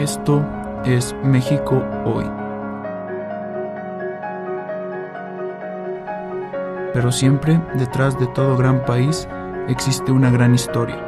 Esto es México hoy. Pero siempre detrás de todo gran país existe una gran historia.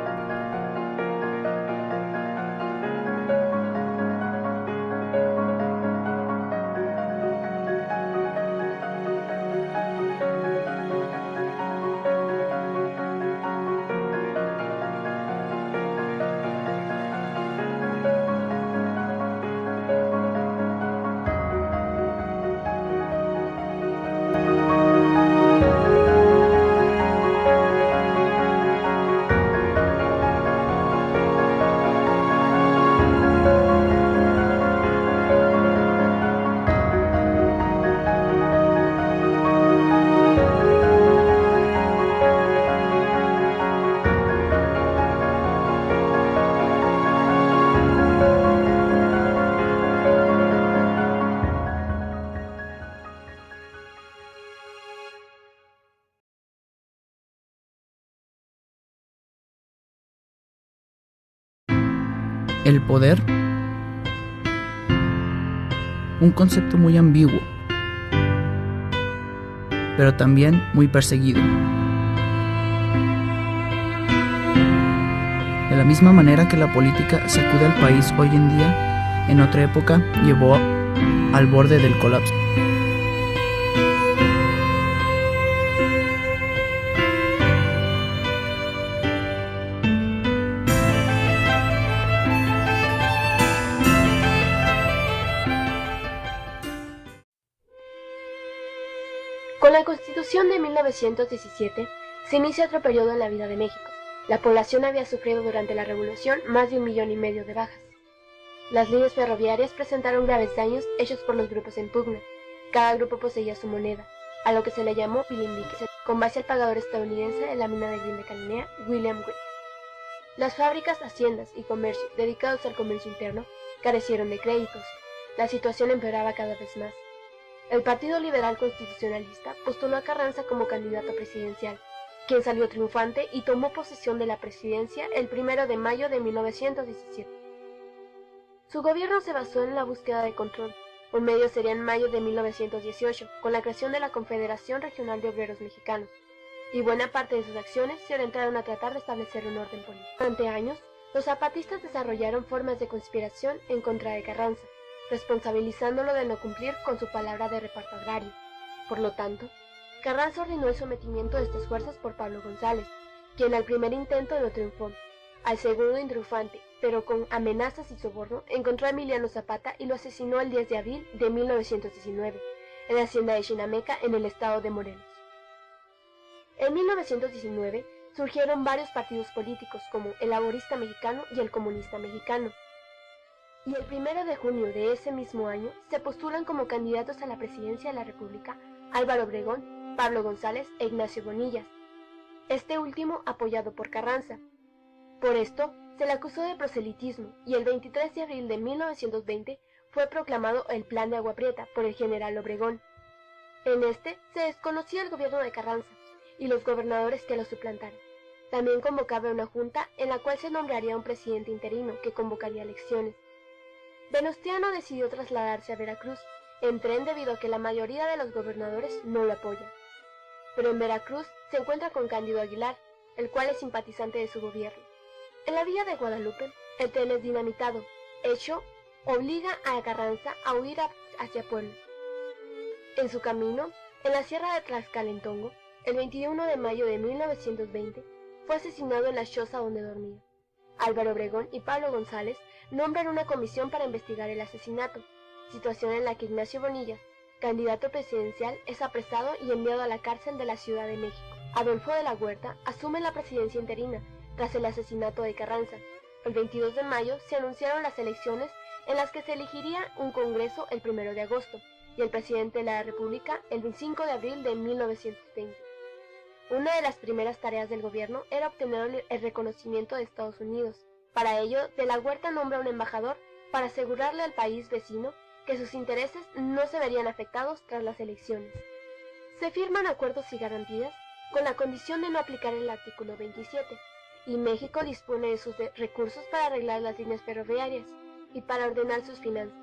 El poder, un concepto muy ambiguo, pero también muy perseguido. De la misma manera que la política sacude al país hoy en día, en otra época llevó al borde del colapso. Con la Constitución de 1917 se inicia otro periodo en la vida de México. La población había sufrido durante la Revolución más de 1,5 millones de bajas. Las líneas ferroviarias presentaron graves daños hechos por los grupos en pugna. Cada grupo poseía su moneda, a lo que se le llamó bilimbique, con base al pagador estadounidense en la mina de Green de Cananea, William Wright. Las fábricas, haciendas y comercio dedicados al comercio interno carecieron de créditos. La situación empeoraba cada vez más. El Partido Liberal Constitucionalista postuló a Carranza como candidato presidencial, quien salió triunfante y tomó posesión de la presidencia el 1 de mayo de 1917. Su gobierno se basó en la búsqueda de control. Un medio sería en mayo de 1918, con la creación de la Confederación Regional de Obreros Mexicanos, y buena parte de sus acciones se orientaron a tratar de establecer un orden político. Durante años, los zapatistas desarrollaron formas de conspiración en contra de Carranza, responsabilizándolo de no cumplir con su palabra de reparto agrario. Por lo tanto, Carranza ordenó el sometimiento de estas fuerzas por Pablo González, quien al primer intento no triunfó. Al segundo triunfante, pero con amenazas y soborno, encontró a Emiliano Zapata y lo asesinó el 10 de abril de 1919, en la hacienda de Chinameca, en el estado de Morelos. En 1919 surgieron varios partidos políticos como el Laborista Mexicano y el Comunista Mexicano. Y el 1 de junio de ese mismo año se postulan como candidatos a la presidencia de la República Álvaro Obregón, Pablo González e Ignacio Bonillas, este último apoyado por Carranza. Por esto se le acusó de proselitismo y el 23 de abril de 1920 fue proclamado el Plan de Agua Prieta por el general Obregón. En este se desconocía el gobierno de Carranza y los gobernadores que lo suplantaron. También convocaba una junta en la cual se nombraría un presidente interino que convocaría elecciones. Venustiano decidió trasladarse a Veracruz en tren debido a que la mayoría de los gobernadores no lo apoyan. Pero en Veracruz se encuentra con Cándido Aguilar, el cual es simpatizante de su gobierno. En la villa de Guadalupe, el tren es dinamitado, hecho obliga a Carranza a huir hacia Puebla. En su camino, en la sierra de Tlaxcalentongo, el 21 de mayo de 1920, fue asesinado en la choza donde dormía. Álvaro Obregón y Pablo González nombran una comisión para investigar el asesinato, situación en la que Ignacio Bonillas, candidato presidencial, es apresado y enviado a la cárcel de la Ciudad de México. Adolfo de la Huerta asume la presidencia interina tras el asesinato de Carranza. El 22 de mayo se anunciaron las elecciones en las que se elegiría un congreso el 1 de agosto y el presidente de la República el 25 de abril de 1920. Una de las primeras tareas del gobierno era obtener el reconocimiento de Estados Unidos. Para ello, de la Huerta nombra un embajador para asegurarle al país vecino que sus intereses no se verían afectados tras las elecciones. Se firman acuerdos y garantías con la condición de no aplicar el artículo 27, y México dispone de sus recursos para arreglar las líneas ferroviarias. y para ordenar sus finanzas.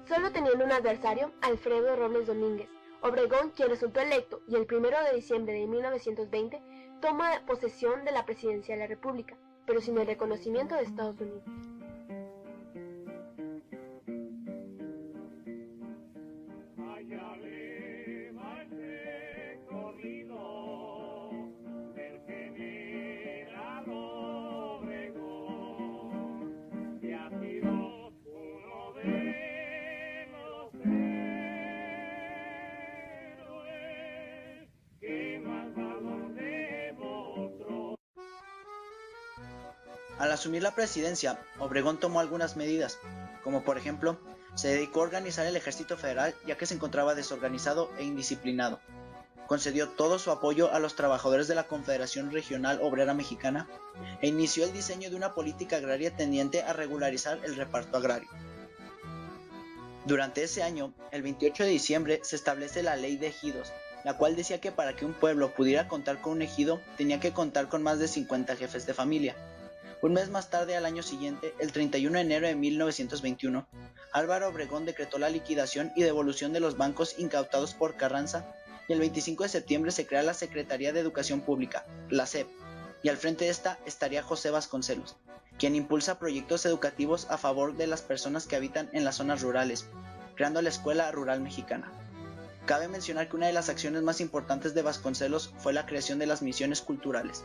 Solo teniendo un adversario, Alfredo Robles Domínguez, Obregón, quien resultó electo y el 1 de diciembre de 1920 toma posesión de la presidencia de la República, pero sin el reconocimiento de Estados Unidos. Al asumir la presidencia, Obregón tomó algunas medidas, como por ejemplo, se dedicó a organizar el ejército federal ya que se encontraba desorganizado e indisciplinado. Concedió todo su apoyo a los trabajadores de la Confederación Regional Obrera Mexicana e inició el diseño de una política agraria tendiente a regularizar el reparto agrario. Durante ese año, el 28 de diciembre, se establece la Ley de Ejidos, la cual decía que para que un pueblo pudiera contar con un ejido, tenía que contar con más de 50 jefes de familia. Un mes más tarde, al año siguiente, el 31 de enero de 1921, Álvaro Obregón decretó la liquidación y devolución de los bancos incautados por Carranza, y el 25 de septiembre se crea la Secretaría de Educación Pública, la SEP, y al frente de esta estaría José Vasconcelos, quien impulsa proyectos educativos a favor de las personas que habitan en las zonas rurales, creando la Escuela Rural Mexicana. Cabe mencionar que una de las acciones más importantes de Vasconcelos fue la creación de las misiones culturales.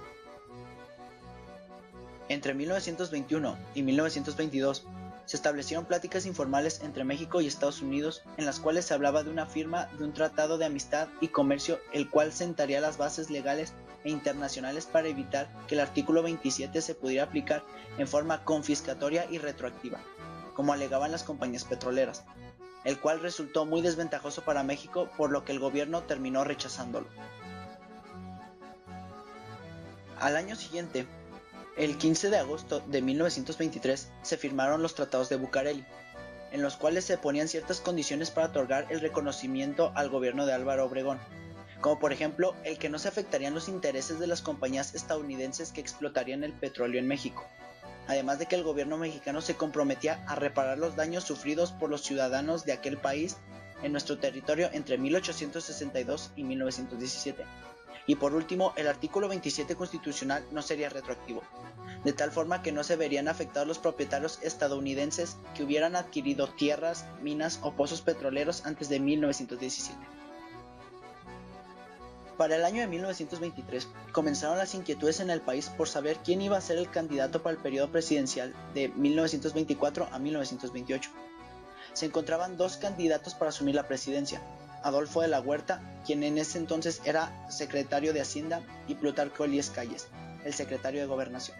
Entre 1921 y 1922 se establecieron pláticas informales entre México y Estados Unidos en las cuales se hablaba de una firma de un tratado de amistad y comercio, el cual sentaría las bases legales e internacionales para evitar que el artículo 27 se pudiera aplicar en forma confiscatoria y retroactiva, como alegaban las compañías petroleras, el cual resultó muy desventajoso para México, por lo que el gobierno terminó rechazándolo. Al año siguiente, el 15 de agosto de 1923 se firmaron los tratados de Bucareli, en los cuales se ponían ciertas condiciones para otorgar el reconocimiento al gobierno de Álvaro Obregón, como por ejemplo el que no se afectarían los intereses de las compañías estadounidenses que explotarían el petróleo en México, además de que el gobierno mexicano se comprometía a reparar los daños sufridos por los ciudadanos de aquel país en nuestro territorio entre 1862 y 1917. Y por último, el artículo 27 constitucional no sería retroactivo, de tal forma que no se verían afectados los propietarios estadounidenses que hubieran adquirido tierras, minas o pozos petroleros antes de 1917. Para el año de 1923 comenzaron las inquietudes en el país por saber quién iba a ser el candidato para el periodo presidencial de 1924 a 1928. Se encontraban dos candidatos para asumir la presidencia: Adolfo de la Huerta, quien en ese entonces era secretario de Hacienda, y Plutarco Elías Calles, el secretario de Gobernación.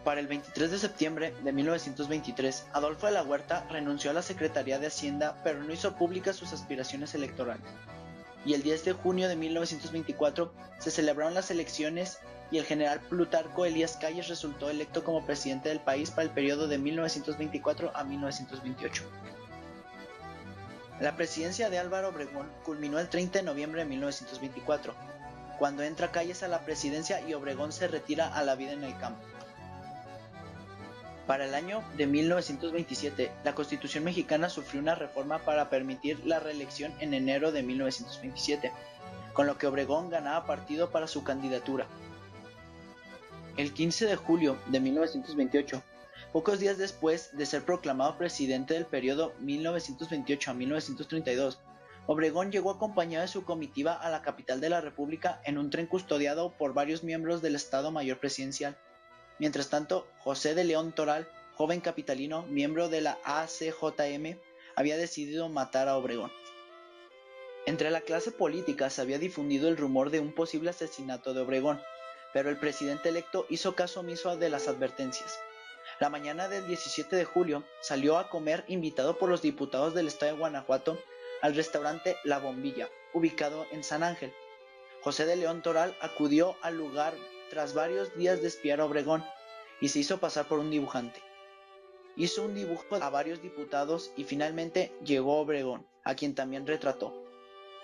Para el 23 de septiembre de 1923, Adolfo de la Huerta renunció a la Secretaría de Hacienda, pero no hizo públicas sus aspiraciones electorales. Y el 10 de junio de 1924 se celebraron las elecciones y el general Plutarco Elías Calles resultó electo como presidente del país para el periodo de 1924 a 1928. La presidencia de Álvaro Obregón culminó el 30 de noviembre de 1924, cuando entra Calles a la presidencia y Obregón se retira a la vida en el campo. Para el año de 1927, la Constitución mexicana sufrió una reforma para permitir la reelección en enero de 1927, con lo que Obregón ganaba partido para su candidatura. El 15 de julio de 1928, pocos días después de ser proclamado presidente del periodo 1928 a 1932, Obregón llegó acompañado de su comitiva a la capital de la República en un tren custodiado por varios miembros del Estado Mayor Presidencial. Mientras tanto, José de León Toral, joven capitalino, miembro de la ACJM, había decidido matar a Obregón. Entre la clase política se había difundido el rumor de un posible asesinato de Obregón, pero el presidente electo hizo caso omiso de las advertencias. La mañana del 17 de julio salió a comer invitado por los diputados del estado de Guanajuato al restaurante La Bombilla, ubicado en San Ángel. José de León Toral acudió al lugar tras varios días de espiar a Obregón y se hizo pasar por un dibujante. Hizo un dibujo a varios diputados y finalmente llegó Obregón, a quien también retrató.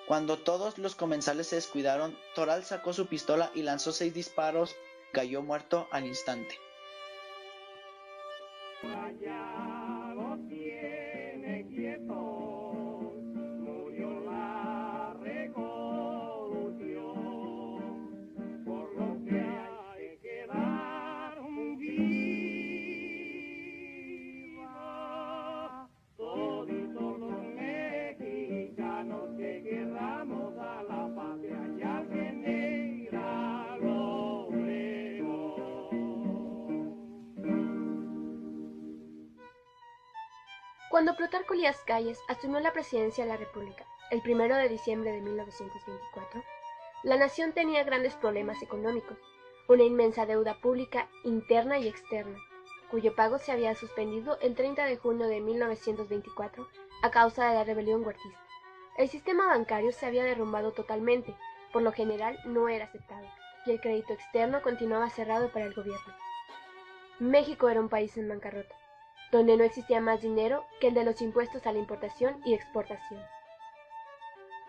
Cuando todos los comensales se descuidaron, Toral sacó su pistola y lanzó 6 disparos, cayó muerto al instante. Cuando Plutarco Elías Calles asumió la presidencia de la República, el 1 de diciembre de 1924, la nación tenía grandes problemas económicos, una inmensa deuda pública interna y externa, cuyo pago se había suspendido el 30 de junio de 1924 a causa de la rebelión huertista. El sistema bancario se había derrumbado totalmente, por lo general no era aceptado, y el crédito externo continuaba cerrado para el gobierno. México era un país en bancarrota, donde no existía más dinero que el de los impuestos a la importación y exportación.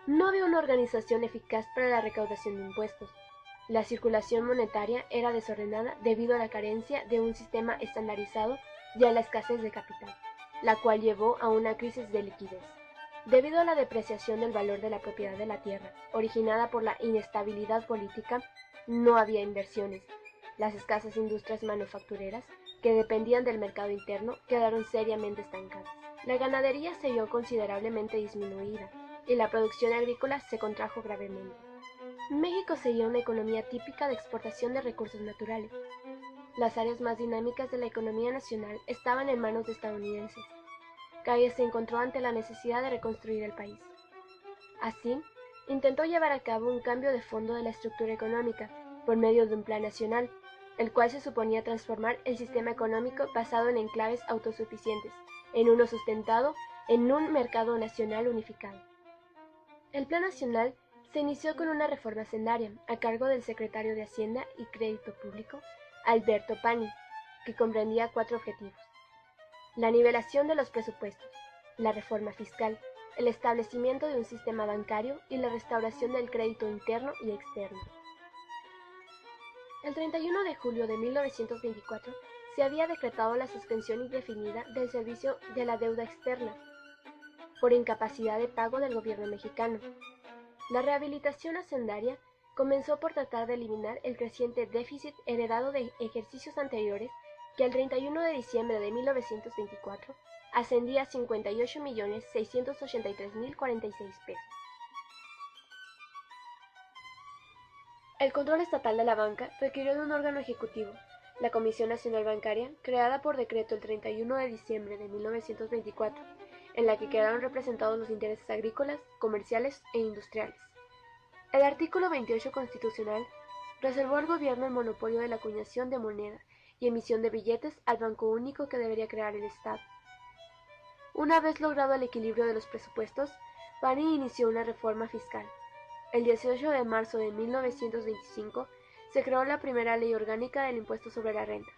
No había una organización eficaz para la recaudación de impuestos. La circulación monetaria era desordenada debido a la carencia de un sistema estandarizado y a la escasez de capital, la cual llevó a una crisis de liquidez. Debido a la depreciación del valor de la propiedad de la tierra, originada por la inestabilidad política, no había inversiones. Las escasas industrias manufactureras, que dependían del mercado interno, quedaron seriamente estancadas. La ganadería se vio considerablemente disminuida y la producción agrícola se contrajo gravemente. México seguía una economía típica de exportación de recursos naturales. Las áreas más dinámicas de la economía nacional estaban en manos de estadounidenses. Calles se encontró ante la necesidad de reconstruir el país. Así, intentó llevar a cabo un cambio de fondo de la estructura económica por medio de un plan nacional, el cual se suponía transformar el sistema económico basado en enclaves autosuficientes en uno sustentado en un mercado nacional unificado. El Plan Nacional se inició con una reforma hacendaria a cargo del secretario de Hacienda y Crédito Público, Alberto Pani, que comprendía 4 objetivos: la nivelación de los presupuestos, la reforma fiscal, el establecimiento de un sistema bancario y la restauración del crédito interno y externo. El 31 de julio de 1924 se había decretado la suspensión indefinida del servicio de la deuda externa por incapacidad de pago del gobierno mexicano. La rehabilitación hacendaria comenzó por tratar de eliminar el creciente déficit heredado de ejercicios anteriores, que al 31 de diciembre de 1924 ascendía a 58.683.046 pesos. El control estatal de la banca requirió de un órgano ejecutivo, la Comisión Nacional Bancaria, creada por decreto el 31 de diciembre de 1924, en la que quedaron representados los intereses agrícolas, comerciales e industriales. El artículo 28 constitucional reservó al gobierno el monopolio de la acuñación de moneda y emisión de billetes al banco único que debería crear el Estado. Una vez logrado el equilibrio de los presupuestos, Pani inició una reforma fiscal. El 18 de marzo de 1925 se creó la primera ley orgánica del impuesto sobre la renta,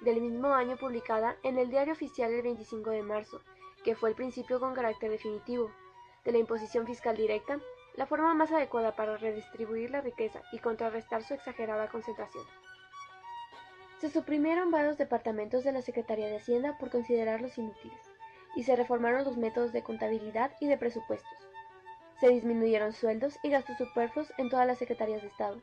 del mismo año publicada en el Diario Oficial el 25 de marzo, que fue el principio con carácter definitivo de la imposición fiscal directa, la forma más adecuada para redistribuir la riqueza y contrarrestar su exagerada concentración. Se suprimieron varios departamentos de la Secretaría de Hacienda por considerarlos inútiles, y se reformaron los métodos de contabilidad y de presupuestos. Se disminuyeron sueldos y gastos superfluos en todas las secretarías de Estado.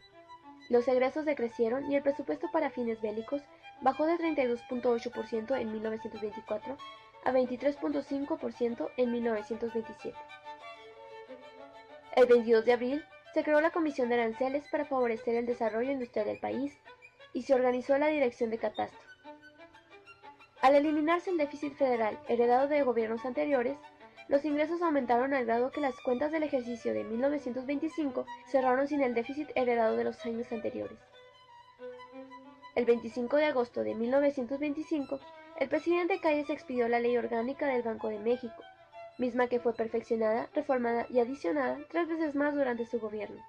Los egresos decrecieron y el presupuesto para fines bélicos bajó de 32.8% en 1924 a 23.5% en 1927. El 22 de abril se creó la Comisión de Aranceles para favorecer el desarrollo industrial del país y se organizó la Dirección de Catastro. Al eliminarse el déficit federal heredado de gobiernos anteriores, los ingresos aumentaron al grado que las cuentas del ejercicio de 1925 cerraron sin el déficit heredado de los años anteriores. El 25 de agosto de 1925, el presidente Calles expidió la Ley Orgánica del Banco de México, misma que fue perfeccionada, reformada y adicionada 3 veces más durante su gobierno.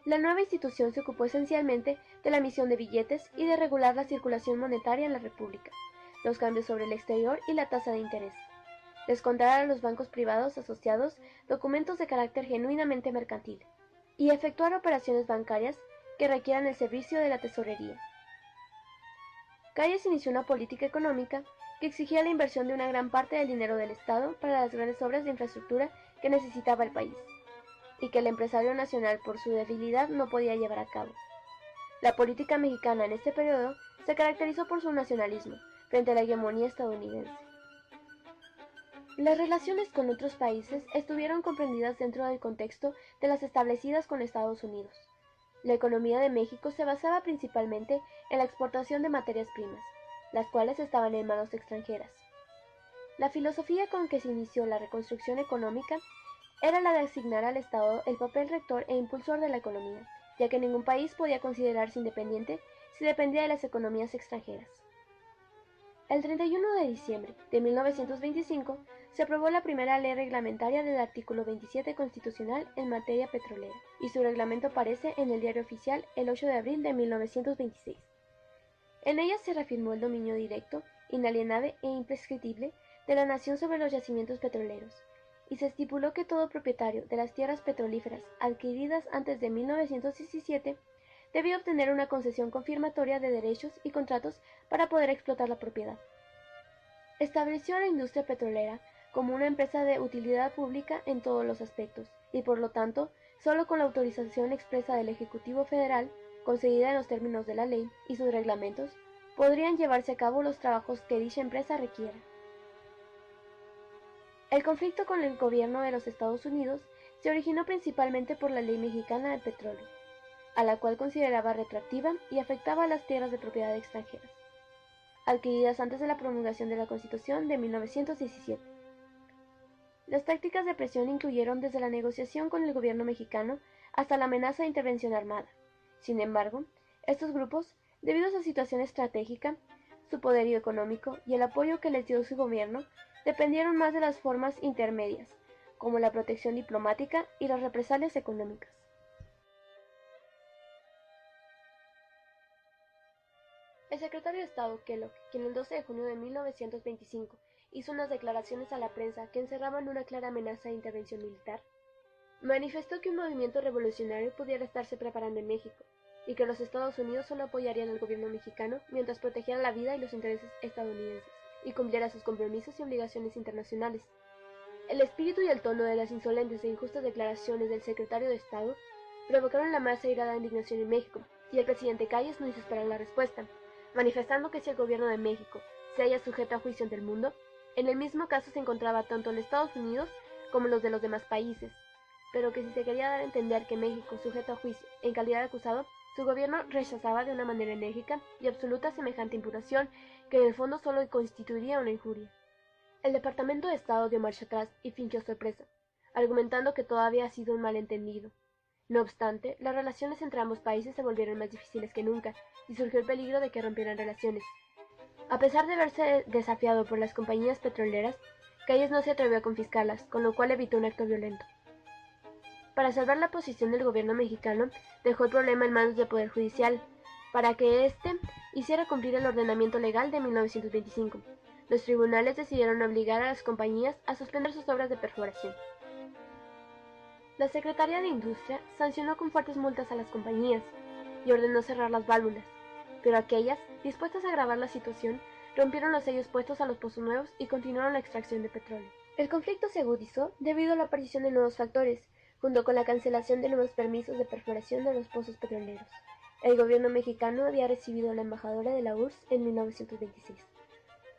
La nueva institución se ocupó esencialmente de la emisión de billetes y de regular la circulación monetaria en la República, los cambios sobre el exterior y la tasa de interés. Descontar a los bancos privados asociados documentos de carácter genuinamente mercantil y efectuar operaciones bancarias que requieran el servicio de la tesorería. Calles inició una política económica que exigía la inversión de una gran parte del dinero del Estado para las grandes obras de infraestructura que necesitaba el país, y que el empresario nacional por su debilidad no podía llevar a cabo. La política mexicana en este periodo se caracterizó por su nacionalismo frente a la hegemonía estadounidense. Las relaciones con otros países estuvieron comprendidas dentro del contexto de las establecidas con Estados Unidos. La economía de México se basaba principalmente en la exportación de materias primas, las cuales estaban en manos extranjeras. La filosofía con que se inició la reconstrucción económica era la de asignar al Estado el papel rector e impulsor de la economía, ya que ningún país podía considerarse independiente si dependía de las economías extranjeras. El 31 de diciembre de 1925 se aprobó la primera ley reglamentaria del artículo 27 constitucional en materia petrolera, y su reglamento aparece en el Diario Oficial el 8 de abril de 1926. En ella se reafirmó el dominio directo, inalienable e imprescriptible de la nación sobre los yacimientos petroleros, y se estipuló que todo propietario de las tierras petrolíferas adquiridas antes de 1917 debía obtener una concesión confirmatoria de derechos y contratos para poder explotar la propiedad. Estableció a la industria petrolera como una empresa de utilidad pública en todos los aspectos, y por lo tanto, solo con la autorización expresa del Ejecutivo Federal, concedida en los términos de la ley y sus reglamentos, podrían llevarse a cabo los trabajos que dicha empresa requiera. El conflicto con el gobierno de los Estados Unidos se originó principalmente por la Ley Mexicana del Petróleo, a la cual consideraba retroactiva y afectaba a las tierras de propiedad extranjeras, adquiridas antes de la promulgación de la Constitución de 1917. Las tácticas de presión incluyeron desde la negociación con el gobierno mexicano hasta la amenaza de intervención armada. Sin embargo, estos grupos, debido a su situación estratégica, su poderío económico y el apoyo que les dio su gobierno, dependieron más de las formas intermedias, como la protección diplomática y las represalias económicas. El secretario de Estado Kellogg, quien el 12 de junio de 1925 hizo unas declaraciones a la prensa que encerraban una clara amenaza de intervención militar, manifestó que un movimiento revolucionario pudiera estarse preparando en México, y que los Estados Unidos solo apoyarían al gobierno mexicano mientras protegieran la vida y los intereses estadounidenses, y cumpliera sus compromisos y obligaciones internacionales. El espíritu y el tono de las insolentes e injustas declaraciones del secretario de Estado provocaron la más airada indignación en México, y el presidente Calles no hizo esperar la respuesta, manifestando que si el gobierno de México se halla sujeto a juicio ante el mundo, en el mismo caso se encontraba tanto en Estados Unidos como los de los demás países, pero que si se quería dar a entender que México sujeto a juicio en calidad de acusado, su gobierno rechazaba de una manera enérgica y absoluta semejante imputación, que en el fondo solo constituiría una injuria. El Departamento de Estado dio marcha atrás y fingió sorpresa, argumentando que todo había sido un malentendido. No obstante, las relaciones entre ambos países se volvieron más difíciles que nunca, y surgió el peligro de que rompieran relaciones. A pesar de verse desafiado por las compañías petroleras, Calles no se atrevió a confiscarlas, con lo cual evitó un acto violento. Para salvar la posición del gobierno mexicano, dejó el problema en manos del Poder Judicial, para que éste hiciera cumplir el ordenamiento legal de 1925. Los tribunales decidieron obligar a las compañías a suspender sus obras de perforación. La Secretaría de Industria sancionó con fuertes multas a las compañías y ordenó cerrar las válvulas, pero aquellas, dispuestas a agravar la situación, rompieron los sellos puestos a los pozos nuevos y continuaron la extracción de petróleo. El conflicto se agudizó debido a la aparición de nuevos factores, junto con la cancelación de nuevos permisos de perforación de los pozos petroleros. El gobierno mexicano había recibido a la embajadora de la URSS en 1926.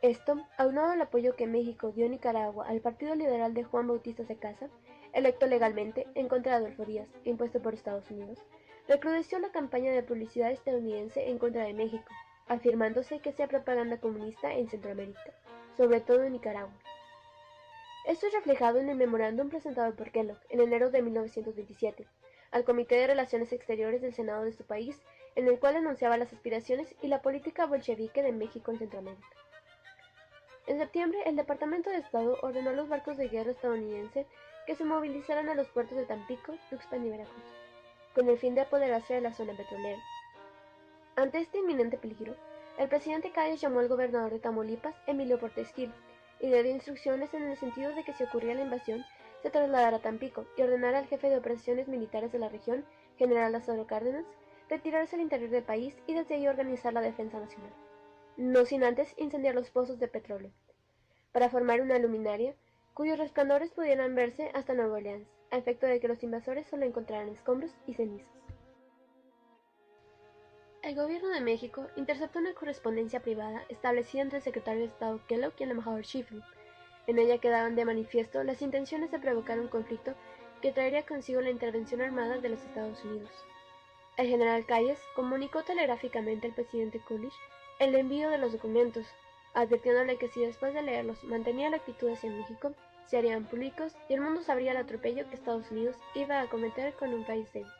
Esto, aunado al apoyo que México dio a Nicaragua al Partido Liberal de Juan Bautista Sacasa, electo legalmente en contra de Adolfo Díaz, impuesto por Estados Unidos, recrudeció la campaña de publicidad estadounidense en contra de México, afirmándose que hacía propaganda comunista en Centroamérica, sobre todo en Nicaragua. Esto es reflejado en el memorándum presentado por Kellogg en enero de 1927 al Comité de Relaciones Exteriores del Senado de su país, en el cual anunciaba las aspiraciones y la política bolchevique de México en Centroamérica. En septiembre, el Departamento de Estado ordenó a los barcos de guerra estadounidenses que se movilizaran a los puertos de Tampico, Tuxpan y Veracruz, con el fin de apoderarse de la zona petrolera. Ante este inminente peligro, el presidente Calles llamó al gobernador de Tamaulipas, Emilio Portes Gil, y le dio instrucciones en el sentido de que si ocurría la invasión, se trasladara a Tampico y ordenara al jefe de operaciones militares de la región, general Lázaro Cárdenas, retirarse al interior del país y desde ahí organizar la defensa nacional, no sin antes incendiar los pozos de petróleo, para formar una luminaria cuyos resplandores pudieran verse hasta Nueva Orleans, a efecto de que los invasores solo encontraran escombros y cenizas. El gobierno de México interceptó una correspondencia privada establecida entre el secretario de Estado Kellogg y el embajador Sheffield. En ella quedaban de manifiesto las intenciones de provocar un conflicto que traería consigo la intervención armada de los Estados Unidos. El general Calles comunicó telegráficamente al presidente Coolidge el envío de los documentos, advirtiéndole que si después de leerlos mantenía la actitud hacia México, se harían públicos y el mundo sabría el atropello que Estados Unidos iba a cometer con un país débil.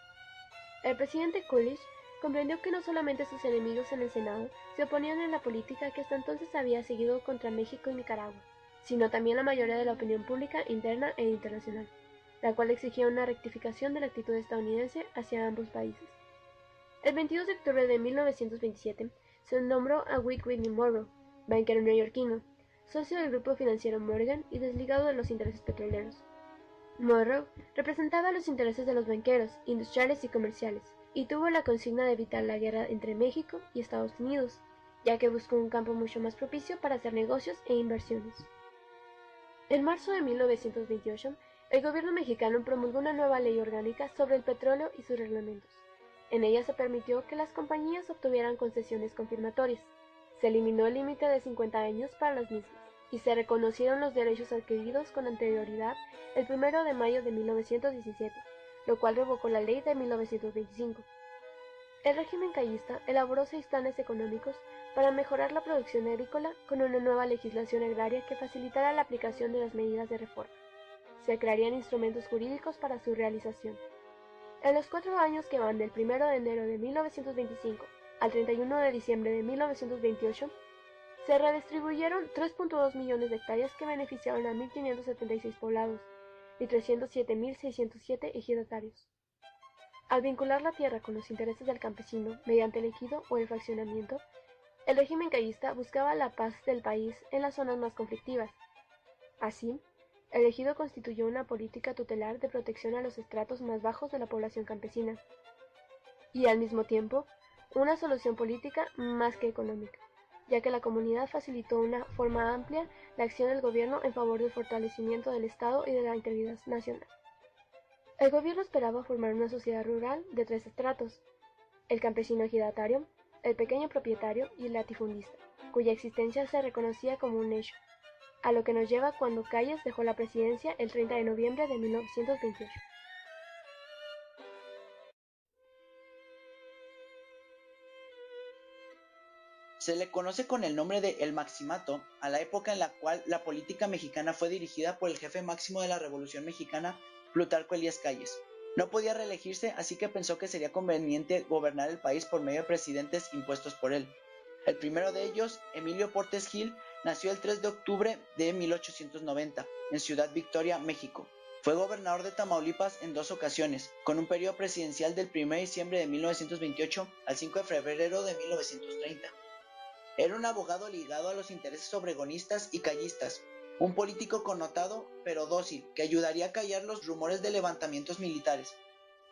El presidente Coolidge comprendió que no solamente sus enemigos en el Senado se oponían a la política que hasta entonces había seguido contra México y Nicaragua, sino también la mayoría de la opinión pública interna e internacional, la cual exigía una rectificación de la actitud estadounidense hacia ambos países. El 22 de octubre de 1927 se nombró a Whitney Monroe, banquero neoyorquino, socio del grupo financiero Morgan y desligado de los intereses petroleros. Monroe representaba los intereses de los banqueros, industriales y comerciales, y tuvo la consigna de evitar la guerra entre México y Estados Unidos, ya que buscó un campo mucho más propicio para hacer negocios e inversiones. En marzo de 1928, el gobierno mexicano promulgó una nueva ley orgánica sobre el petróleo y sus reglamentos. En ella se permitió que las compañías obtuvieran concesiones confirmatorias. Se eliminó el límite de 50 años para las mismas, y se reconocieron los derechos adquiridos con anterioridad el 1 de mayo de 1917, lo cual revocó la ley de 1925. El régimen cayista elaboró 6 planes económicos para mejorar la producción agrícola con una nueva legislación agraria que facilitara la aplicación de las medidas de reforma. Se crearían instrumentos jurídicos para su realización. En los 4 años que van del 1 de enero de 1925 al 31 de diciembre de 1928, se redistribuyeron 3.2 millones de hectáreas que beneficiaron a 1.576 poblados y 307.607 ejidatarios. Al vincular la tierra con los intereses del campesino mediante el ejido o el fraccionamiento, el régimen cayista buscaba la paz del país en las zonas más conflictivas. Así, el ejido constituyó una política tutelar de protección a los estratos más bajos de la población campesina, y al mismo tiempo, una solución política más que económica, ya que la comunidad facilitó de una forma amplia la acción del gobierno en favor del fortalecimiento del Estado y de la integridad nacional. El gobierno esperaba formar una sociedad rural de 3 estratos: el campesino ejidatario, el pequeño propietario y el latifundista, cuya existencia se reconocía como un hecho, a lo que nos lleva cuando Calles dejó la presidencia el 30 de noviembre de 1928. Se le conoce con el nombre de El Maximato a la época en la cual la política mexicana fue dirigida por el jefe máximo de la Revolución Mexicana, Plutarco Elías Calles. No podía reelegirse, así que pensó que sería conveniente gobernar el país por medio de presidentes impuestos por él. El primero de ellos, Emilio Portes Gil, nació el 3 de octubre de 1890 en Ciudad Victoria, México. Fue gobernador de Tamaulipas en 2 ocasiones, con un periodo presidencial del 1 de diciembre de 1928 al 5 de febrero de 1930. Era un abogado ligado a los intereses obregonistas y callistas, un político connotado pero dócil que ayudaría a callar los rumores de levantamientos militares.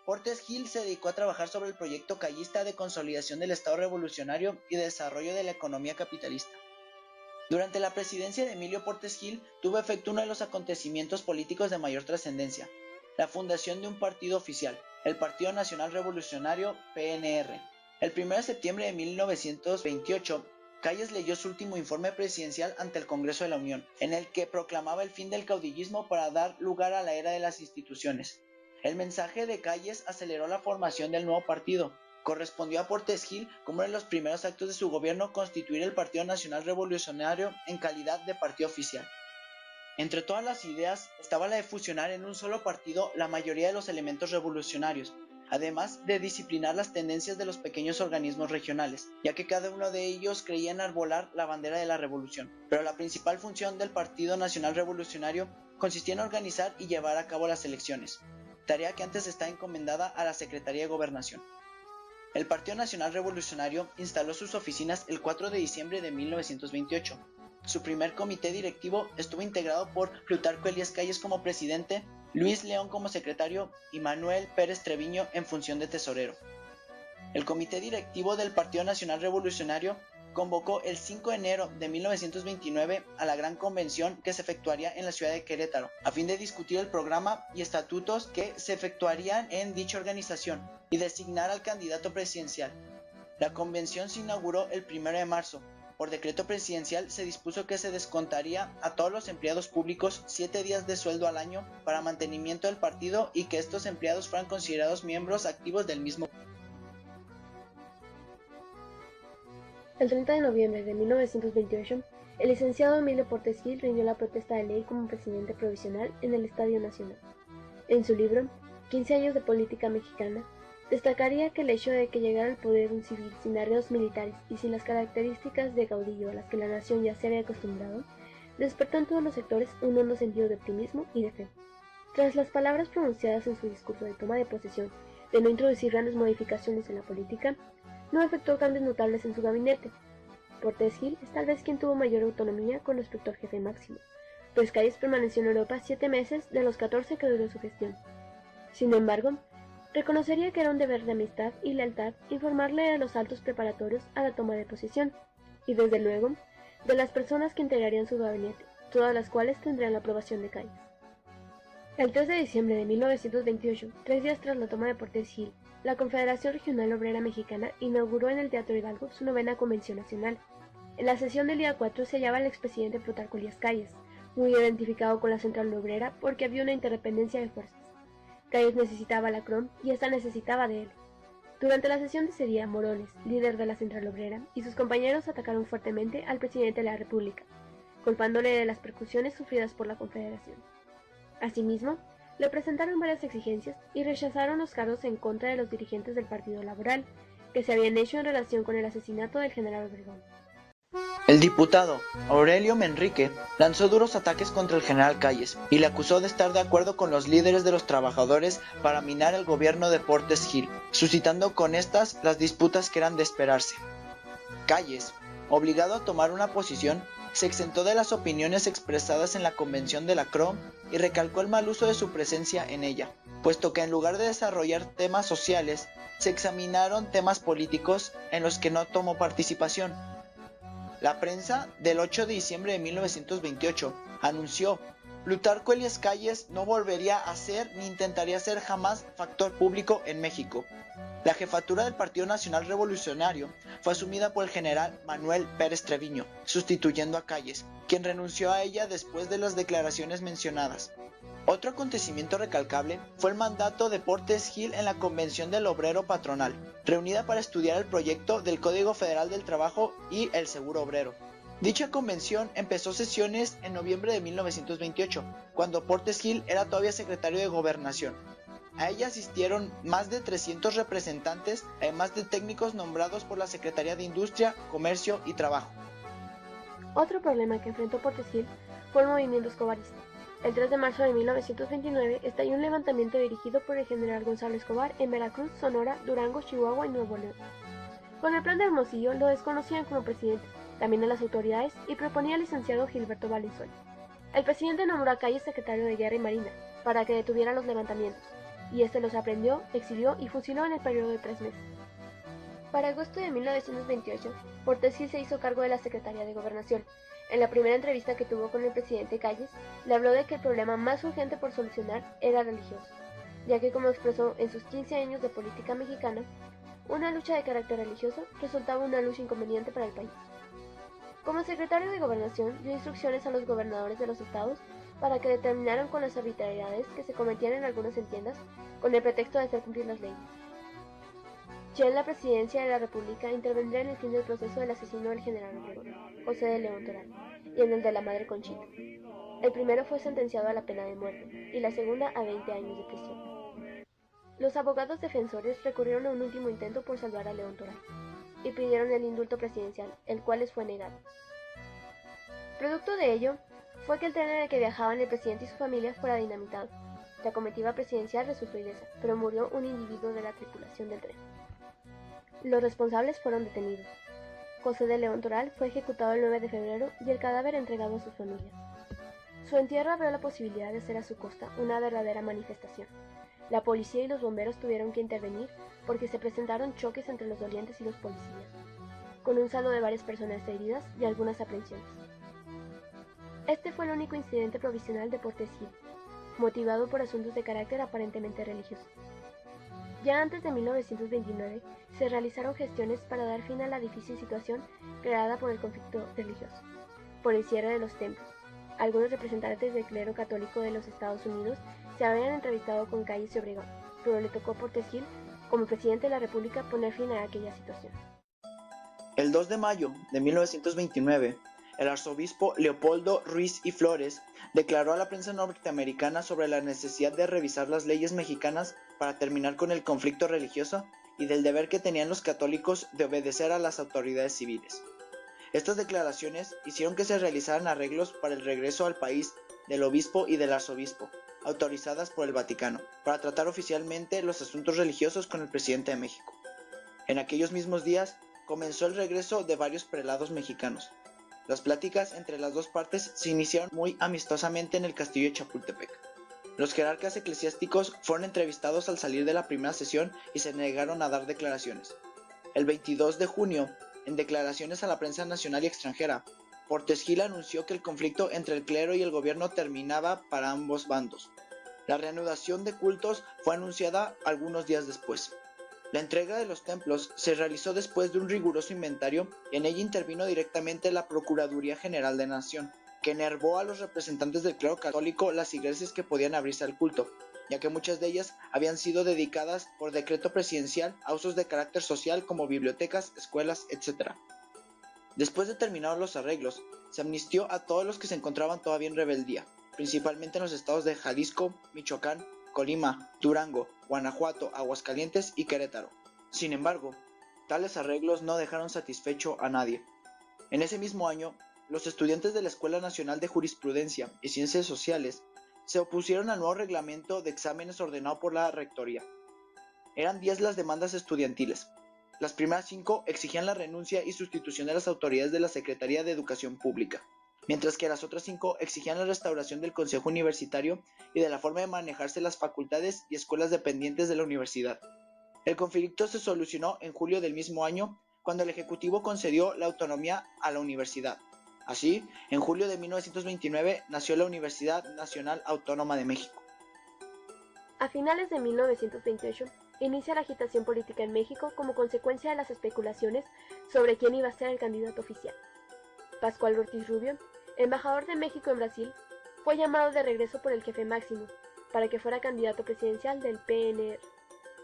Portes Gil se dedicó a trabajar sobre el proyecto callista de consolidación del Estado revolucionario y de desarrollo de la economía capitalista. Durante la presidencia de Emilio Portes Gil tuvo efecto uno de los acontecimientos políticos de mayor trascendencia: la fundación de un partido oficial, el Partido Nacional Revolucionario (PNR). El 1 de septiembre de 1928, Calles leyó su último informe presidencial ante el Congreso de la Unión, en el que proclamaba el fin del caudillismo para dar lugar a la era de las instituciones. El mensaje de Calles aceleró la formación del nuevo partido. Correspondió a Portes Gil, como uno de los primeros actos de su gobierno, constituir el Partido Nacional Revolucionario en calidad de partido oficial. Entre todas las ideas estaba la de fusionar en un solo partido la mayoría de los elementos revolucionarios, además de disciplinar las tendencias de los pequeños organismos regionales, ya que cada uno de ellos creía enarbolar la bandera de la revolución. Pero la principal función del Partido Nacional Revolucionario consistía en organizar y llevar a cabo las elecciones, tarea que antes estaba encomendada a la Secretaría de Gobernación. El Partido Nacional Revolucionario instaló sus oficinas el 4 de diciembre de 1928. Su primer comité directivo estuvo integrado por Plutarco Elías Calles como presidente, Luis León como secretario y Manuel Pérez Treviño en función de tesorero. El comité directivo del Partido Nacional Revolucionario convocó el 5 de enero de 1929 a la gran convención que se efectuaría en la ciudad de Querétaro, a fin de discutir el programa y estatutos que se efectuarían en dicha organización y designar al candidato presidencial. La convención se inauguró el 1 de marzo. Por decreto presidencial se dispuso que se descontaría a todos los empleados públicos 7 días de sueldo al año para mantenimiento del partido y que estos empleados fueran considerados miembros activos del mismo. El 30 de noviembre de 1928, el licenciado Emilio Portes Gil rindió la protesta de ley como presidente provisional en el Estadio Nacional. En su libro, 15 años de política mexicana, destacaría que el hecho de que llegara al poder un civil sin arreglos militares y sin las características de caudillo a las que la nación ya se había acostumbrado, despertó en todos los sectores un hondo sentido de optimismo y de fe. Tras las palabras pronunciadas en su discurso de toma de posesión de no introducir grandes modificaciones en la política, no efectuó cambios notables en su gabinete. Portes Gil es tal vez quien tuvo mayor autonomía con respecto al jefe máximo, pues Calles permaneció en Europa 7 meses de los 14 que duró su gestión. Sin embargo, reconocería que era un deber de amistad y lealtad informarle de los altos preparatorios a la toma de posesión, y desde luego, de las personas que integrarían su gabinete, todas las cuales tendrían la aprobación de Calles. El 3 de diciembre de 1928, 3 días tras la toma de Portes Gil, la Confederación Regional Obrera Mexicana inauguró en el Teatro Hidalgo su 9ª Convención Nacional. En la sesión del día 4 se hallaba el expresidente Plutarco Elías Calles, muy identificado con la Central Obrera porque había una interdependencia de fuerzas. Calles necesitaba a la CROM y ésta necesitaba de él. Durante la sesión de ese día, Morones, líder de la Central Obrera, y sus compañeros atacaron fuertemente al presidente de la República, culpándole de las persecuciones sufridas por la Confederación. Asimismo, le presentaron varias exigencias y rechazaron los cargos en contra de los dirigentes del Partido Laboral, que se habían hecho en relación con el asesinato del general Obregón. El diputado Aurelio Manrique lanzó duros ataques contra el general Calles y le acusó de estar de acuerdo con los líderes de los trabajadores para minar el gobierno de Portes Gil, suscitando con estas las disputas que eran de esperarse. Calles, obligado a tomar una posición, se exentó de las opiniones expresadas en la convención de la CROM y recalcó el mal uso de su presencia en ella, puesto que en lugar de desarrollar temas sociales, se examinaron temas políticos en los que no tomó participación. La prensa del 8 de diciembre de 1928 anunció: Plutarco Elías Calles no volvería a ser ni intentaría ser jamás factor público en México. La jefatura del Partido Nacional Revolucionario fue asumida por el general Manuel Pérez Treviño, sustituyendo a Calles, quien renunció a ella después de las declaraciones mencionadas. Otro acontecimiento recalcable fue el mandato de Portes Gil en la Convención del Obrero Patronal, reunida para estudiar el proyecto del Código Federal del Trabajo y el Seguro Obrero. Dicha convención empezó sesiones en noviembre de 1928, cuando Portes Gil era todavía secretario de Gobernación. A ella asistieron más de 300 representantes, además de técnicos nombrados por la Secretaría de Industria, Comercio y Trabajo. Otro problema que enfrentó Portes Gil fue el movimiento escobarista. El 3 de marzo de 1929 estalló un levantamiento dirigido por el general Gonzalo Escobar en Veracruz, Sonora, Durango, Chihuahua y Nuevo León. Con el plan de Hermosillo lo desconocían como presidente, también a las autoridades, y proponía al licenciado Gilberto Valenzuela. El presidente nombró a Calles secretario de Guerra y Marina para que detuviera los levantamientos, y este los aprendió, exilió y fusiló en el periodo de 3 meses. Para agosto de 1928, Portes Gil se hizo cargo de la Secretaría de Gobernación. En la primera entrevista que tuvo con el presidente Calles, le habló de que el problema más urgente por solucionar era religioso, ya que, como expresó en sus 15 años de política mexicana, una lucha de carácter religioso resultaba una lucha inconveniente para el país. Como secretario de Gobernación, dio instrucciones a los gobernadores de los estados para que determinaran con las arbitrariedades que se cometían en algunas enmiendas con el pretexto de hacer cumplir las leyes. Ya en la presidencia de la República intervendría en el fin del proceso del asesino del general Obregón, José de León Toral, y en el de la madre Conchita. El primero fue sentenciado a la pena de muerte y la segunda a 20 años de prisión. Los abogados defensores recurrieron a un último intento por salvar a León Toral y pidieron el indulto presidencial, el cual les fue negado. Producto de ello fue que el tren en el que viajaban el presidente y su familia fuera dinamitado. La comitiva presidencial resultó ilesa, pero murió un individuo de la tripulación del tren. Los responsables fueron detenidos. José de León Toral fue ejecutado el 9 de febrero y el cadáver entregado a sus familias. Su entierro abrió la posibilidad de hacer a su costa una verdadera manifestación. La policía y los bomberos tuvieron que intervenir porque se presentaron choques entre los dolientes y los policías, con un saldo de varias personas heridas y algunas aprehensiones. Este fue el único incidente provisional de Portes Gil, motivado por asuntos de carácter aparentemente religioso. Ya antes de 1929 se realizaron gestiones para dar fin a la difícil situación creada por el conflicto religioso, por el cierre de los templos. Algunos representantes del clero católico de los Estados Unidos se habían entrevistado con Calles y Obregón, pero le tocó a Portes Gil, como presidente de la República, poner fin a aquella situación. El 2 de mayo de 1929, el arzobispo Leopoldo Ruiz y Flores declaró a la prensa norteamericana sobre la necesidad de revisar las leyes mexicanas para terminar con el conflicto religioso y del deber que tenían los católicos de obedecer a las autoridades civiles. Estas declaraciones hicieron que se realizaran arreglos para el regreso al país del obispo y del arzobispo, autorizadas por el Vaticano, para tratar oficialmente los asuntos religiosos con el presidente de México. En aquellos mismos días comenzó el regreso de varios prelados mexicanos. Las pláticas entre las dos partes se iniciaron muy amistosamente en el castillo de Chapultepec. Los jerarcas eclesiásticos fueron entrevistados al salir de la primera sesión y se negaron a dar declaraciones. El 22 de junio, en declaraciones a la prensa nacional y extranjera, Portes Gil anunció que el conflicto entre el clero y el gobierno terminaba para ambos bandos. La reanudación de cultos fue anunciada algunos días después. La entrega de los templos se realizó después de un riguroso inventario y en ella intervino directamente la Procuraduría General de Nación, que enervó a los representantes del clero católico las iglesias que podían abrirse al culto, ya que muchas de ellas habían sido dedicadas por decreto presidencial a usos de carácter social como bibliotecas, escuelas, etc. Después de terminados los arreglos, se amnistió a todos los que se encontraban todavía en rebeldía, principalmente en los estados de Jalisco, Michoacán, Colima, Durango, Guanajuato, Aguascalientes y Querétaro. Sin embargo, tales arreglos no dejaron satisfecho a nadie. En ese mismo año, los estudiantes de la Escuela Nacional de Jurisprudencia y Ciencias Sociales se opusieron al nuevo reglamento de exámenes ordenado por la Rectoría. Eran 10 las demandas estudiantiles. Las primeras 5 exigían la renuncia y sustitución de las autoridades de la Secretaría de Educación Pública, mientras que las otras 5 exigían la restauración del Consejo Universitario y de la forma de manejarse las facultades y escuelas dependientes de la universidad. El conflicto se solucionó en julio del mismo año, cuando el Ejecutivo concedió la autonomía a la universidad. Así, en julio de 1929 nació la Universidad Nacional Autónoma de México. A finales de 1928, inicia la agitación política en México como consecuencia de las especulaciones sobre quién iba a ser el candidato oficial. Pascual Ortiz Rubio, embajador de México en Brasil, fue llamado de regreso por el jefe máximo para que fuera candidato presidencial del PNR,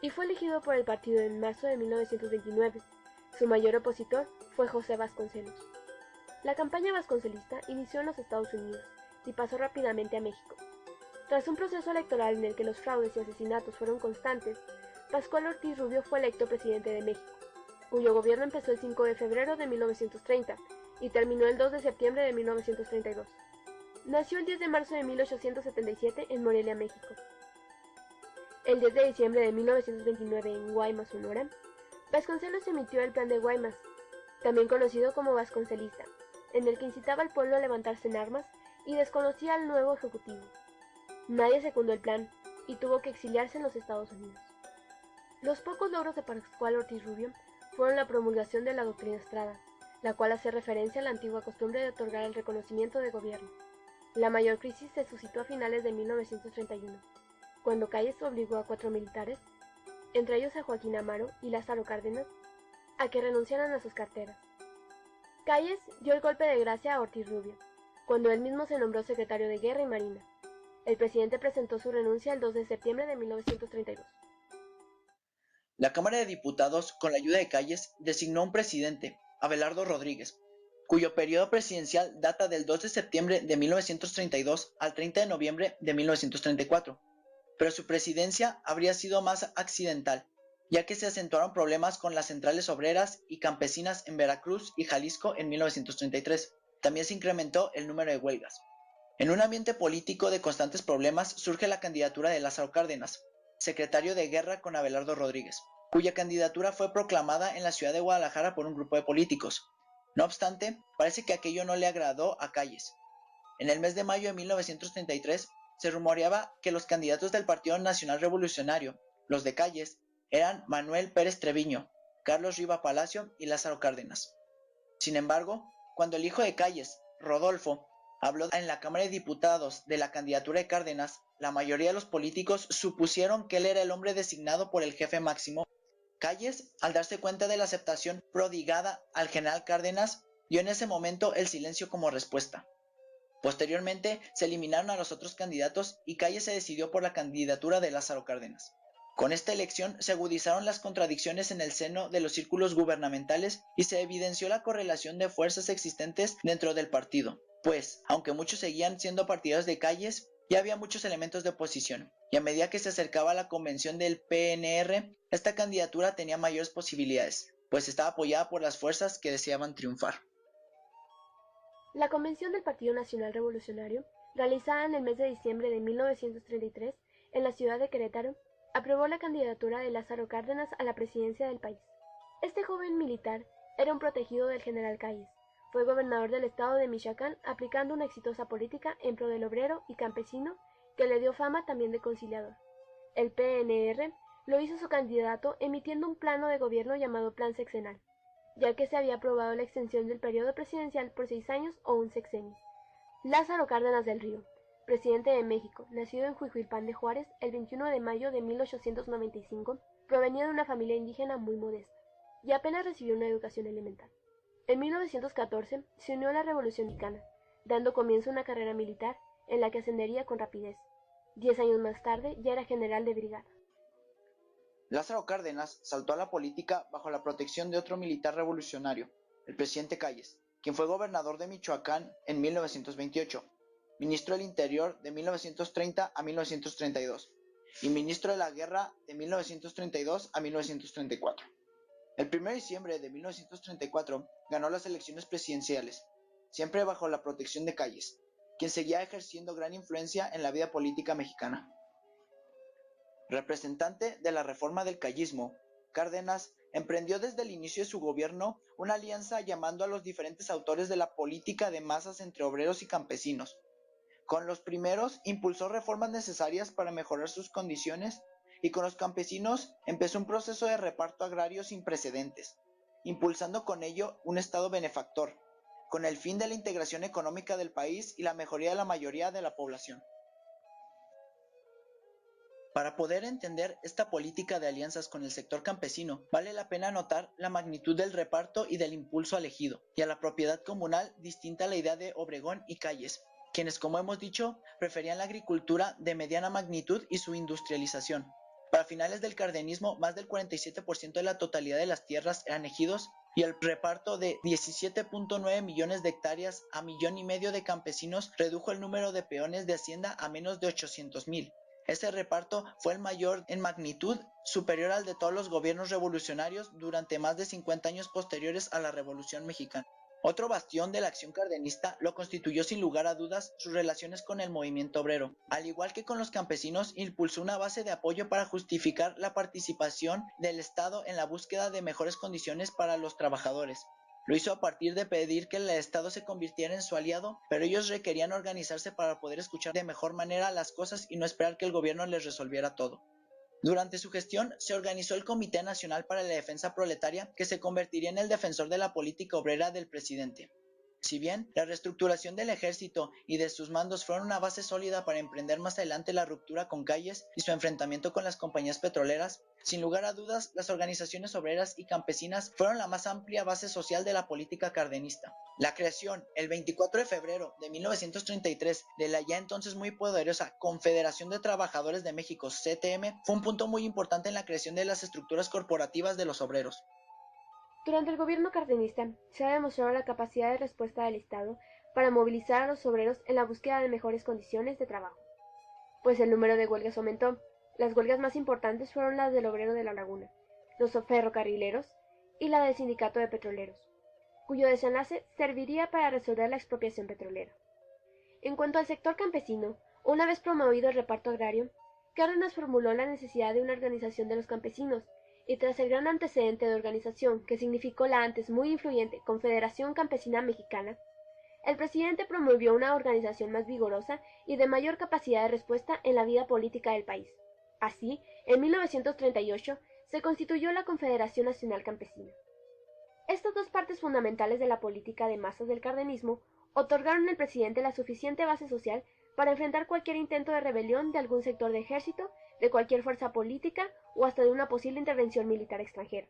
y fue elegido por el partido en marzo de 1929. Su mayor opositor fue José Vasconcelos. La campaña vasconcelista inició en los Estados Unidos y pasó rápidamente a México. Tras un proceso electoral en el que los fraudes y asesinatos fueron constantes, Pascual Ortiz Rubio fue electo presidente de México, cuyo gobierno empezó el 5 de febrero de 1930 y terminó el 2 de septiembre de 1932. Nació el 10 de marzo de 1877 en Morelia, México. El 10 de diciembre de 1929 en Guaymas, Sonora, Vasconcelos emitió el Plan de Guaymas, también conocido como vasconcelista, en el que incitaba al pueblo a levantarse en armas y desconocía al nuevo ejecutivo. Nadie secundó el plan y tuvo que exiliarse en los Estados Unidos. Los pocos logros de Pascual Ortiz Rubio fueron la promulgación de la Doctrina Estrada, la cual hace referencia a la antigua costumbre de otorgar el reconocimiento de gobierno. La mayor crisis se suscitó a finales de 1931, cuando Calles obligó a 4 militares, entre ellos a Joaquín Amaro y Lázaro Cárdenas, a que renunciaran a sus carteras. Calles dio el golpe de gracia a Ortiz Rubio, cuando él mismo se nombró secretario de Guerra y Marina. El presidente presentó su renuncia el 2 de septiembre de 1932. La Cámara de Diputados, con la ayuda de Calles, designó un presidente, Abelardo Rodríguez, cuyo periodo presidencial data del 2 de septiembre de 1932 al 30 de noviembre de 1934, pero su presidencia habría sido más accidental, ya que se acentuaron problemas con las centrales obreras y campesinas en Veracruz y Jalisco en 1933. También se incrementó el número de huelgas. En un ambiente político de constantes problemas surge la candidatura de Lázaro Cárdenas, secretario de Guerra con Abelardo Rodríguez, cuya candidatura fue proclamada en la ciudad de Guadalajara por un grupo de políticos. No obstante, parece que aquello no le agradó a Calles. En el mes de mayo de 1933 se rumoreaba que los candidatos del Partido Nacional Revolucionario, los de Calles, eran Manuel Pérez Treviño, Carlos Riva Palacio y Lázaro Cárdenas. Sin embargo, cuando el hijo de Calles, Rodolfo, habló en la Cámara de Diputados de la candidatura de Cárdenas, la mayoría de los políticos supusieron que él era el hombre designado por el jefe máximo. Calles, al darse cuenta de la aceptación prodigada al general Cárdenas, dio en ese momento el silencio como respuesta. Posteriormente se eliminaron a los otros candidatos y Calles se decidió por la candidatura de Lázaro Cárdenas. Con esta elección se agudizaron las contradicciones en el seno de los círculos gubernamentales y se evidenció la correlación de fuerzas existentes dentro del partido, pues, aunque muchos seguían siendo partidarios de Calles, ya había muchos elementos de oposición, y a medida que se acercaba a la convención del PNR, esta candidatura tenía mayores posibilidades, pues estaba apoyada por las fuerzas que deseaban triunfar. La convención del Partido Nacional Revolucionario, realizada en el mes de diciembre de 1933 en la ciudad de Querétaro, aprobó la candidatura de Lázaro Cárdenas a la presidencia del país. Este joven militar era un protegido del general Calles. Fue gobernador del estado de Michoacán, aplicando una exitosa política en pro del obrero y campesino que le dio fama también de conciliador. El PNR lo hizo su candidato emitiendo un plano de gobierno llamado Plan Sexenal, ya que se había aprobado la extensión del periodo presidencial por 6 años o un sexenio. Lázaro Cárdenas del Río, presidente de México, nacido en Huihuilpan de Juárez el 21 de mayo de 1895, provenía de una familia indígena muy modesta y apenas recibió una educación elemental. En 1914 se unió a la Revolución Mexicana, dando comienzo a una carrera militar en la que ascendería con rapidez. 10 años más tarde ya era general de brigada. Lázaro Cárdenas saltó a la política bajo la protección de otro militar revolucionario, el presidente Calles, quien fue gobernador de Michoacán en 1928, ministro del Interior de 1930 a 1932 y ministro de la Guerra de 1932 a 1934. El 1 de diciembre de 1934 ganó las elecciones presidenciales, siempre bajo la protección de Calles, quien seguía ejerciendo gran influencia en la vida política mexicana. Representante de la reforma del callismo, Cárdenas emprendió desde el inicio de su gobierno una alianza llamando a los diferentes autores de la política de masas entre obreros y campesinos. Con los primeros impulsó reformas necesarias para mejorar sus condiciones y con los campesinos empezó un proceso de reparto agrario sin precedentes, impulsando con ello un Estado benefactor, con el fin de la integración económica del país y la mejoría de la mayoría de la población. Para poder entender esta política de alianzas con el sector campesino, vale la pena notar la magnitud del reparto y del impulso al ejido, y a la propiedad comunal distinta a la idea de Obregón y Calles, quienes, como hemos dicho, preferían la agricultura de mediana magnitud y su industrialización. Para finales del cardenismo, más del 47% de la totalidad de las tierras eran ejidos, y el reparto de 17.9 millones de hectáreas a 1,5 millones de campesinos redujo el número de peones de hacienda a menos de 800,000. Este reparto fue el mayor en magnitud, superior al de todos los gobiernos revolucionarios durante más de 50 años posteriores a la Revolución Mexicana. Otro bastión de la acción cardenista lo constituyó sin lugar a dudas sus relaciones con el movimiento obrero. Al igual que con los campesinos, impulsó una base de apoyo para justificar la participación del Estado en la búsqueda de mejores condiciones para los trabajadores. Lo hizo a partir de pedir que el Estado se convirtiera en su aliado, pero ellos requerían organizarse para poder escuchar de mejor manera las cosas y no esperar que el gobierno les resolviera todo. Durante su gestión se organizó el Comité Nacional para la Defensa Proletaria, que se convertiría en el defensor de la política obrera del presidente. Si bien la reestructuración del ejército y de sus mandos fueron una base sólida para emprender más adelante la ruptura con Calles y su enfrentamiento con las compañías petroleras, sin lugar a dudas las organizaciones obreras y campesinas fueron la más amplia base social de la política cardenista. La creación, el 24 de febrero de 1933, de la ya entonces muy poderosa Confederación de Trabajadores de México, CTM, fue un punto muy importante en la creación de las estructuras corporativas de los obreros. Durante el gobierno cardenista se ha demostrado la capacidad de respuesta del Estado para movilizar a los obreros en la búsqueda de mejores condiciones de trabajo, pues el número de huelgas aumentó. Las huelgas más importantes fueron las del obrero de la Laguna, los ferrocarrileros y la del sindicato de petroleros, cuyo desenlace serviría para resolver la expropiación petrolera. En cuanto al sector campesino, una vez promovido el reparto agrario, Cárdenas formuló la necesidad de una organización de los campesinos, y tras el gran antecedente de organización que significó la antes muy influyente Confederación Campesina Mexicana, el presidente promovió una organización más vigorosa y de mayor capacidad de respuesta en la vida política del país. Así, en 1938 se constituyó la Confederación Nacional Campesina. Estas dos partes fundamentales de la política de masas del cardenismo otorgaron al presidente la suficiente base social para enfrentar cualquier intento de rebelión de algún sector de ejército, de cualquier fuerza política o hasta de una posible intervención militar extranjera.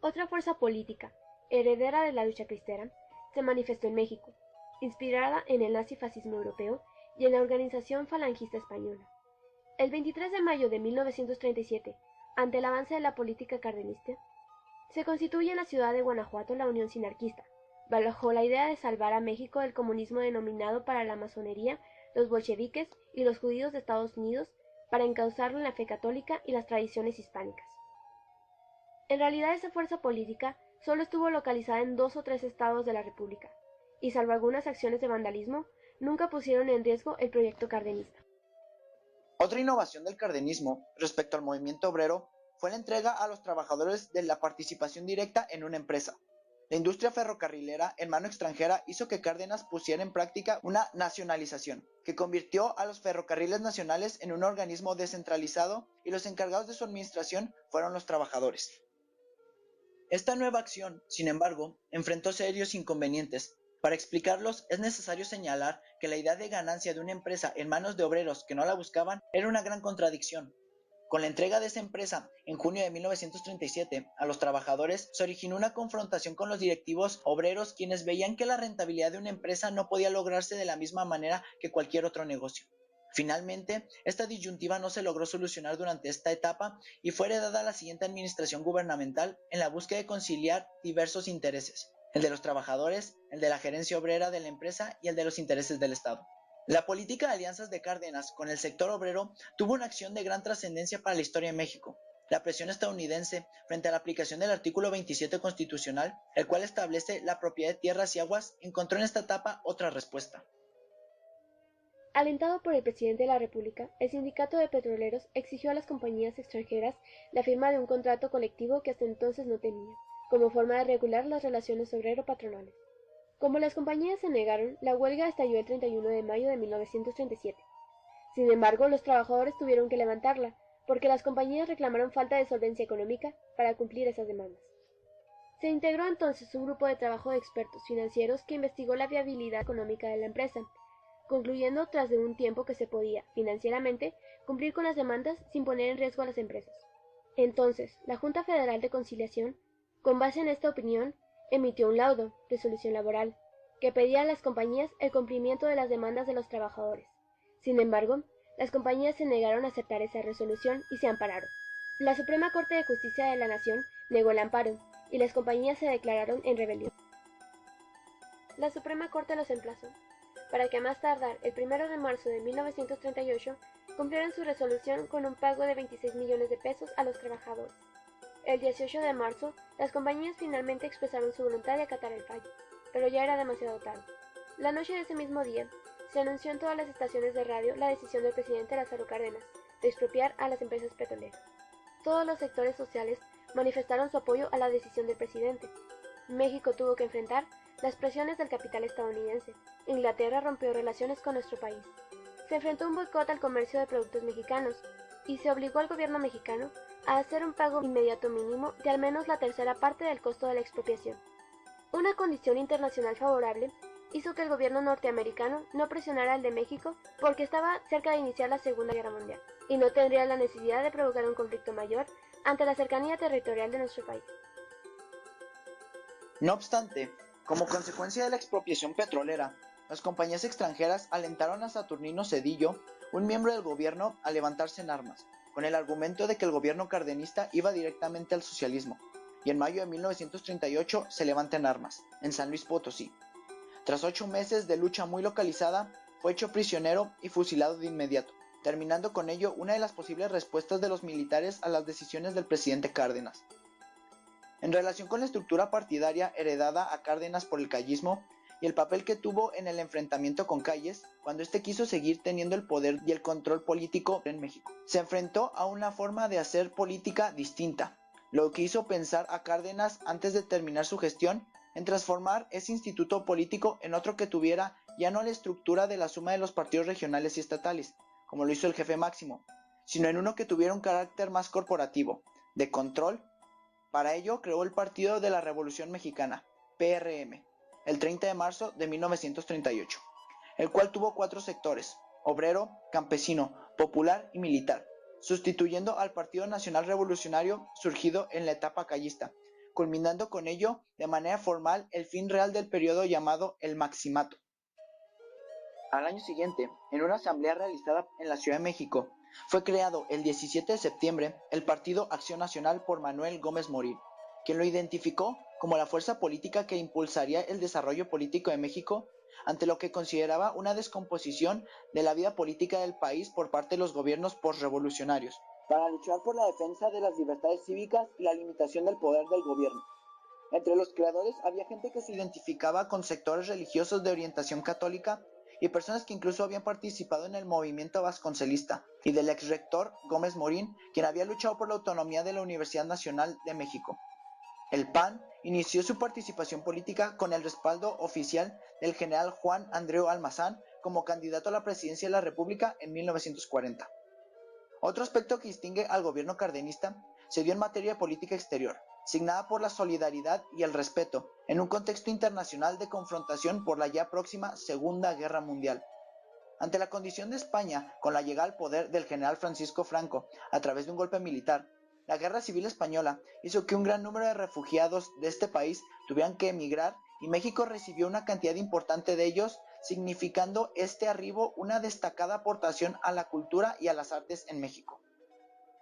Otra fuerza política, heredera de la lucha cristera, se manifestó en México, inspirada en el nazifascismo europeo y en la organización falangista española. El 23 de mayo de 1937, ante el avance de la política cardenista, se constituye en la ciudad de Guanajuato la Unión Sinarquista, bajo la idea de salvar a México del comunismo denominado para la masonería, los bolcheviques y los judíos de Estados Unidos, para encauzarlo en la fe católica y las tradiciones hispánicas. En realidad esa fuerza política solo estuvo localizada en 2 o 3 estados de la República, y salvo algunas acciones de vandalismo, nunca pusieron en riesgo el proyecto cardenista. Otra innovación del cardenismo respecto al movimiento obrero fue la entrega a los trabajadores de la participación directa en una empresa. La industria ferrocarrilera en mano extranjera hizo que Cárdenas pusiera en práctica una nacionalización, que convirtió a los ferrocarriles nacionales en un organismo descentralizado y los encargados de su administración fueron los trabajadores. Esta nueva acción, sin embargo, enfrentó serios inconvenientes. Para explicarlos, es necesario señalar que la idea de ganancia de una empresa en manos de obreros que no la buscaban era una gran contradicción. Con la entrega de esa empresa en junio de 1937 a los trabajadores, se originó una confrontación con los directivos obreros, quienes veían que la rentabilidad de una empresa no podía lograrse de la misma manera que cualquier otro negocio. Finalmente, esta disyuntiva no se logró solucionar durante esta etapa y fue heredada a la siguiente administración gubernamental en la búsqueda de conciliar diversos intereses: el de los trabajadores, el de la gerencia obrera de la empresa y el de los intereses del Estado. La política de alianzas de Cárdenas con el sector obrero tuvo una acción de gran trascendencia para la historia de México. La presión estadounidense frente a la aplicación del artículo 27 constitucional, el cual establece la propiedad de tierras y aguas, encontró en esta etapa otra respuesta. Alentado por el presidente de la República, el sindicato de petroleros exigió a las compañías extranjeras la firma de un contrato colectivo que hasta entonces no tenía, como forma de regular las relaciones obrero-patronales. Como las compañías se negaron, la huelga estalló el 31 de mayo de 1937. Sin embargo, los trabajadores tuvieron que levantarla, porque las compañías reclamaron falta de solvencia económica para cumplir esas demandas. Se integró entonces un grupo de trabajo de expertos financieros que investigó la viabilidad económica de la empresa, concluyendo tras de un tiempo que se podía, financieramente, cumplir con las demandas sin poner en riesgo a las empresas. Entonces, la Junta Federal de Conciliación, con base en esta opinión, emitió un laudo, resolución laboral, que pedía a las compañías el cumplimiento de las demandas de los trabajadores. Sin embargo, las compañías se negaron a aceptar esa resolución y se ampararon. La Suprema Corte de Justicia de la Nación negó el amparo, y las compañías se declararon en rebelión. La Suprema Corte los emplazó para que a más tardar el 1 de marzo de 1938 cumplieran su resolución con un pago de 26 millones de pesos a los trabajadores. El 18 de marzo, las compañías finalmente expresaron su voluntad de acatar el fallo, pero ya era demasiado tarde. La noche de ese mismo día, se anunció en todas las estaciones de radio la decisión del presidente Lázaro Cárdenas de expropiar a las empresas petroleras. Todos los sectores sociales manifestaron su apoyo a la decisión del presidente. México tuvo que enfrentar las presiones del capital estadounidense. Inglaterra rompió relaciones con nuestro país. Se enfrentó a un boicot al comercio de productos mexicanos y se obligó al gobierno mexicano a hacer un pago inmediato mínimo de al menos la tercera parte del costo de la expropiación. Una condición internacional favorable hizo que el gobierno norteamericano no presionara al de México porque estaba cerca de iniciar la Segunda Guerra Mundial y no tendría la necesidad de provocar un conflicto mayor ante la cercanía territorial de nuestro país. No obstante, como consecuencia de la expropiación petrolera, las compañías extranjeras alentaron a Saturnino Cedillo, un miembro del gobierno, a levantarse en armas, con el argumento de que el gobierno cardenista iba directamente al socialismo, y en mayo de 1938 se levanta en armas, en San Luis Potosí. Tras 8 meses de lucha muy localizada, fue hecho prisionero y fusilado de inmediato, terminando con ello una de las posibles respuestas de los militares a las decisiones del presidente Cárdenas. En relación con la estructura partidaria heredada a Cárdenas por el callismo y el papel que tuvo en el enfrentamiento con Calles, cuando éste quiso seguir teniendo el poder y el control político en México, se enfrentó a una forma de hacer política distinta, lo que hizo pensar a Cárdenas antes de terminar su gestión en transformar ese instituto político en otro que tuviera ya no la estructura de la suma de los partidos regionales y estatales, como lo hizo el jefe máximo, sino en uno que tuviera un carácter más corporativo, de control. Para ello creó el Partido de la Revolución Mexicana, PRM, el 30 de marzo de 1938, el cual tuvo 4 sectores: obrero, campesino, popular y militar, sustituyendo al Partido Nacional Revolucionario surgido en la etapa callista, culminando con ello de manera formal el fin real del periodo llamado el Maximato. Al año siguiente, en una asamblea realizada en la Ciudad de México, Fue creado el 17 de septiembre el Partido Acción Nacional por Manuel Gómez Morín, quien lo identificó como la fuerza política que impulsaría el desarrollo político de México ante lo que consideraba una descomposición de la vida política del país por parte de los gobiernos postrevolucionarios, para luchar por la defensa de las libertades cívicas y la limitación del poder del gobierno. Entre los creadores había gente que se identificaba con sectores religiosos de orientación católica y personas que incluso habían participado en el movimiento vasconcelista, y del ex rector Gómez Morín, quien había luchado por la autonomía de la Universidad Nacional de México. El PAN inició su participación política con el respaldo oficial del general Juan Andreu Almazán como candidato a la presidencia de la República en 1940. Otro aspecto que distingue al gobierno cardenista se dio en materia de política exterior, signada por la solidaridad y el respeto, en un contexto internacional de confrontación por la ya próxima Segunda Guerra Mundial. Ante la condición de España, con la llegada al poder del general Francisco Franco a través de un golpe militar, la Guerra Civil Española hizo que un gran número de refugiados de este país tuvieran que emigrar y México recibió una cantidad importante de ellos, significando este arribo una destacada aportación a la cultura y a las artes en México.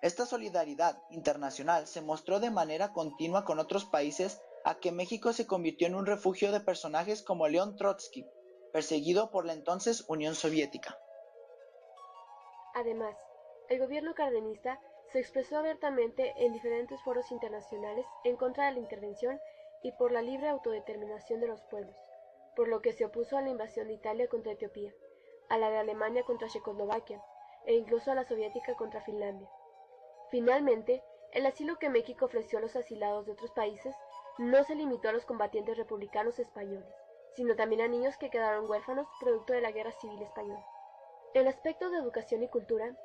Esta solidaridad internacional se mostró de manera continua con otros países, a que México se convirtió en un refugio de personajes como León Trotsky, perseguido por la entonces Unión Soviética. Además, el gobierno cardenista se expresó abiertamente en diferentes foros internacionales en contra de la intervención y por la libre autodeterminación de los pueblos, por lo que se opuso a la invasión de Italia contra Etiopía, a la de Alemania contra Checoslovaquia e incluso a la soviética contra Finlandia. Finalmente, el asilo que México ofreció a los asilados de otros países no se limitó a los combatientes republicanos españoles, sino también a niños que quedaron huérfanos producto de la Guerra Civil Española. En aspectos de educación y cultura,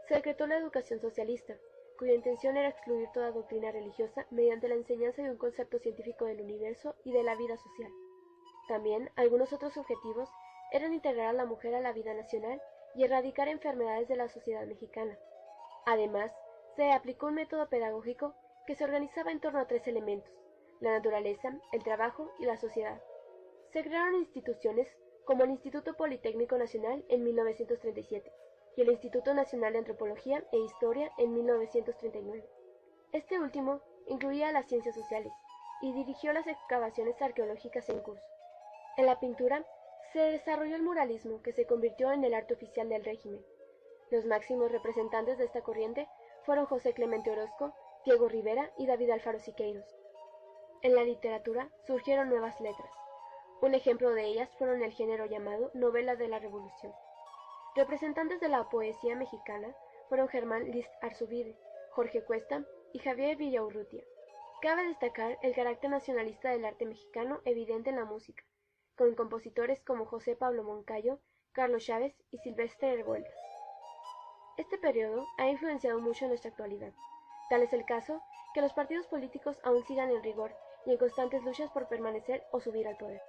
se decretó la educación socialista, cuya intención era excluir toda doctrina religiosa mediante la enseñanza de un concepto científico del universo y de la vida social. También algunos otros objetivos eran integrar a la mujer a la vida nacional y erradicar enfermedades de la sociedad mexicana. Además, se aplicó un método pedagógico que se organizaba en torno a 3 elementos: la naturaleza, el trabajo y la sociedad. Se crearon instituciones como el Instituto Politécnico Nacional en 1937 y el Instituto Nacional de Antropología e Historia en 1939. Este último incluía las ciencias sociales y dirigió las excavaciones arqueológicas en curso. En la pintura se desarrolló el muralismo, que se convirtió en el arte oficial del régimen. Los máximos representantes de esta corriente fueron José Clemente Orozco, Diego Rivera y David Alfaro Siqueiros. En la literatura surgieron nuevas letras. Un ejemplo de ellas fueron el género llamado novela de la Revolución. Representantes de la poesía mexicana fueron Germán List Arzubide, Jorge Cuesta y Javier Villaurrutia. Cabe destacar el carácter nacionalista del arte mexicano evidente en la música, con compositores como José Pablo Moncayo, Carlos Chávez y Silvestre Revueltas. Este periodo ha influenciado mucho en nuestra actualidad. Tal es el caso que los partidos políticos aún sigan en rigor y en constantes luchas por permanecer o subir al poder.